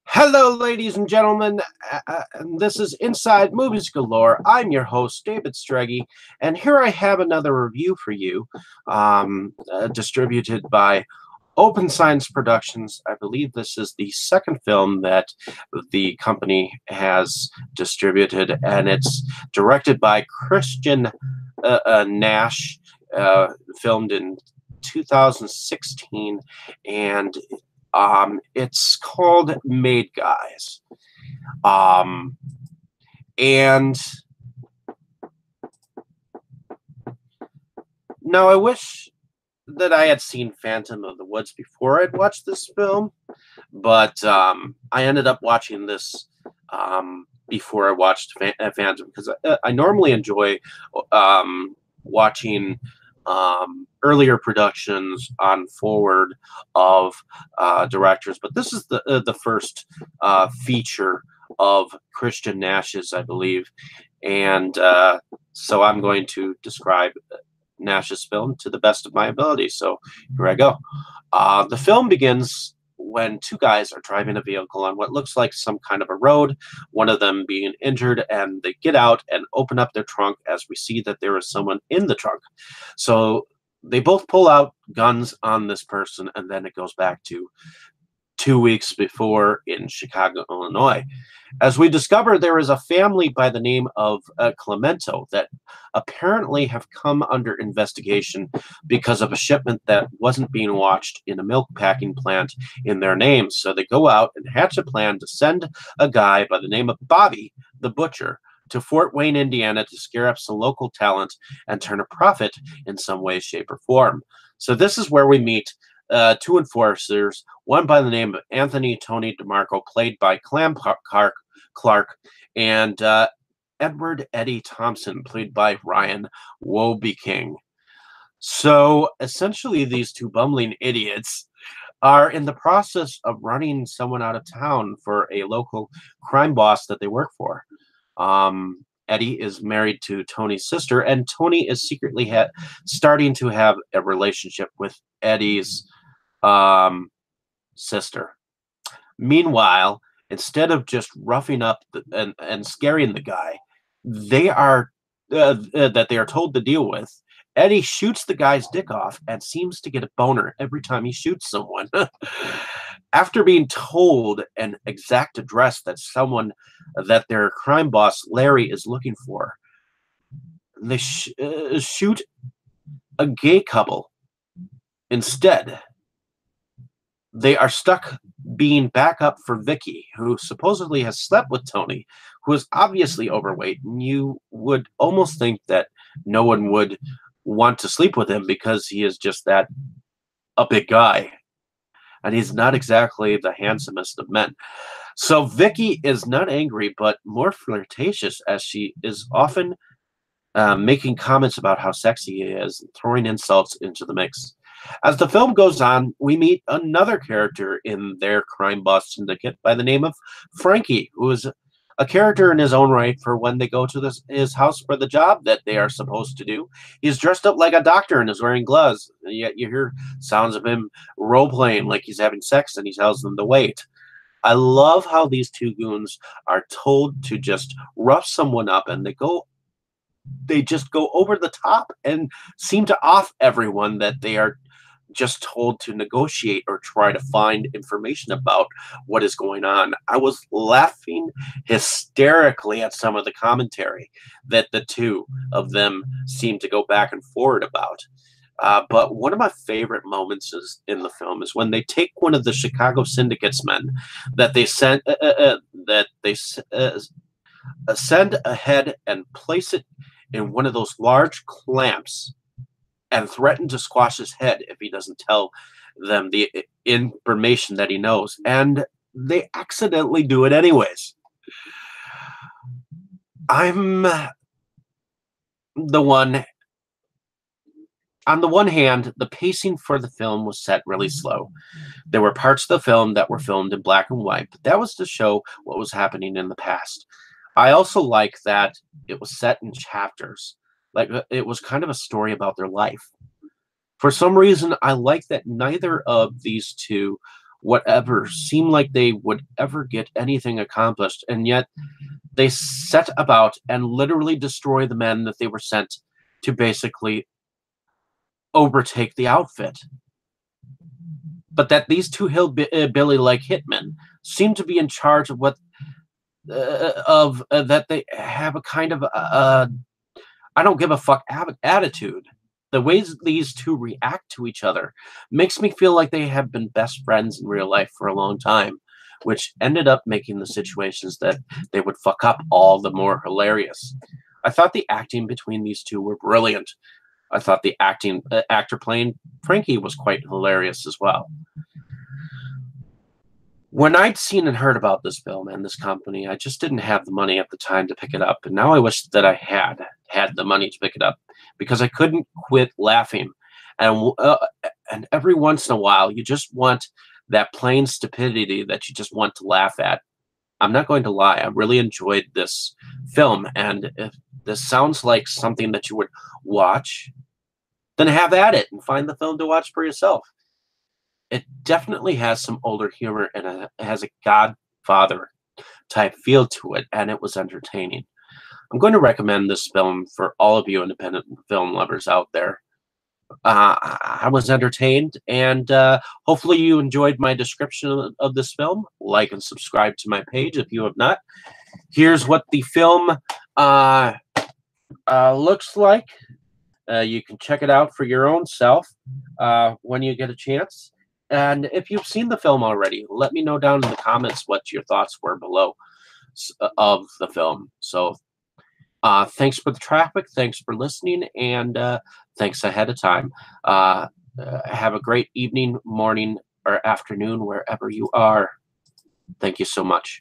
Hello, ladies and gentlemen. And this is Inside Movies Galore. I'm your host, David Streggy, and here I have another review for you, distributed by Open Science Productions. I believe this is the second film that the company has distributed, and it's directed by Christian Nash, filmed in 2016, and it's called Made Guys. Um, and now I wish that I had seen Phantom of the Woods before I'd watched this film, but I ended up watching this before I watched Phantom because I normally enjoy watching earlier productions on forward of directors, but this is the first feature of Christian Nash's, I believe, and so I'm going to describe Nash's film to the best of my ability. So here I go. The film begins when two guys are driving a vehicle on what looks like some kind of a road, one of them being injured, and they get out and open up their trunk as we see that there is someone in the trunk. So they both pull out guns on this person, and then it goes back to 2 weeks before in Chicago, Illinois. As we discover, there is a family by the name of Clemento that apparently have come under investigation because of a shipment that wasn't being watched in a milk packing plant in their names. So they go out and hatch a plan to send a guy by the name of Bobby the Butcher to Fort Wayne, Indiana to scare up some local talent and turn a profit in some way, shape, or form. So this is where we meet two enforcers, one by the name of Anthony Tony DeMarco, played by Clam Clark, and Edward Eddie Thompson, played by Ryan Wobie King. So essentially, these two bumbling idiots are in the process of running someone out of town for a local crime boss that they work for. Eddie is married to Tony's sister, and Tony is secretly starting to have a relationship with Eddie's sister. Meanwhile, instead of just roughing up and scaring the guy, they are that they are told to deal with. Eddie shoots the guy's dick off and seems to get a boner every time he shoots someone. After being told an exact address that their crime boss Larry is looking for, they shoot a gay couple instead. They are stuck being backup for Vicky, who supposedly has slept with Tony, who is obviously overweight, and you would almost think that no one would want to sleep with him because he is just that a big guy, and he's not exactly the handsomest of men. So Vicky is not angry, but more flirtatious, as she is often making comments about how sexy he is, throwing insults into the mix. As the film goes on, we meet another character in their crime boss syndicate by the name of Frankie, who is a character in his own right for when they go to his house for the job that they are supposed to do. He's dressed up like a doctor and is wearing gloves, and yet you hear sounds of him role-playing like he's having sex, and he tells them to wait. I love how these two goons are told to just rough someone up, and they just go over the top and seem to off everyone that they are just told to negotiate or try to find information about what is going on. I was laughing hysterically at some of the commentary that the two of them seem to go back and forward about. But one of my favorite moments in the film is when they take one of the Chicago Syndicate's men that they send ahead and place it in one of those large clamps and threaten to squash his head if he doesn't tell them the information that he knows. And they accidentally do it anyways. I'm the one. On the one hand, the pacing for the film was set really slow. There were parts of the film that were filmed in black and white, but that was to show what was happening in the past. I also like that it was set in chapters. Like it was kind of a story about their life. For some reason, I like that neither of these two whatever, seem like they would ever get anything accomplished, and yet they set about and literally destroy the men that they were sent to basically overtake the outfit. But that these two hillbilly like hitmen seem to be in charge of what that they have a kind of I don't give a fuck attitude. The ways these two react to each other makes me feel like they have been best friends in real life for a long time, which ended up making the situations that they would fuck up all the more hilarious. I thought the acting between these two were brilliant. I thought the actor playing Frankie was quite hilarious as well. When I'd seen and heard about this film and this company, I just didn't have the money at the time to pick it up. And now I wish that I had the money to pick it up, because I couldn't quit laughing. And every once in a while, you just want that plain stupidity that you just want to laugh at. I'm not going to lie. I really enjoyed this film. And if this sounds like something that you would watch, then have at it and find the film to watch for yourself. It definitely has some older humor, and it has a Godfather type feel to it, and it was entertaining. I'm going to recommend this film for all of you independent film lovers out there. I was entertained, and hopefully you enjoyed my description of this film. Like and subscribe to my page if you have not. Here's what the film looks like. You can check it out for your own self when you get a chance. And if you've seen the film already, let me know down in the comments what your thoughts were below of the film. So thanks for the traffic. Thanks for listening. And thanks ahead of time. Have a great evening, morning, or afternoon, wherever you are. Thank you so much.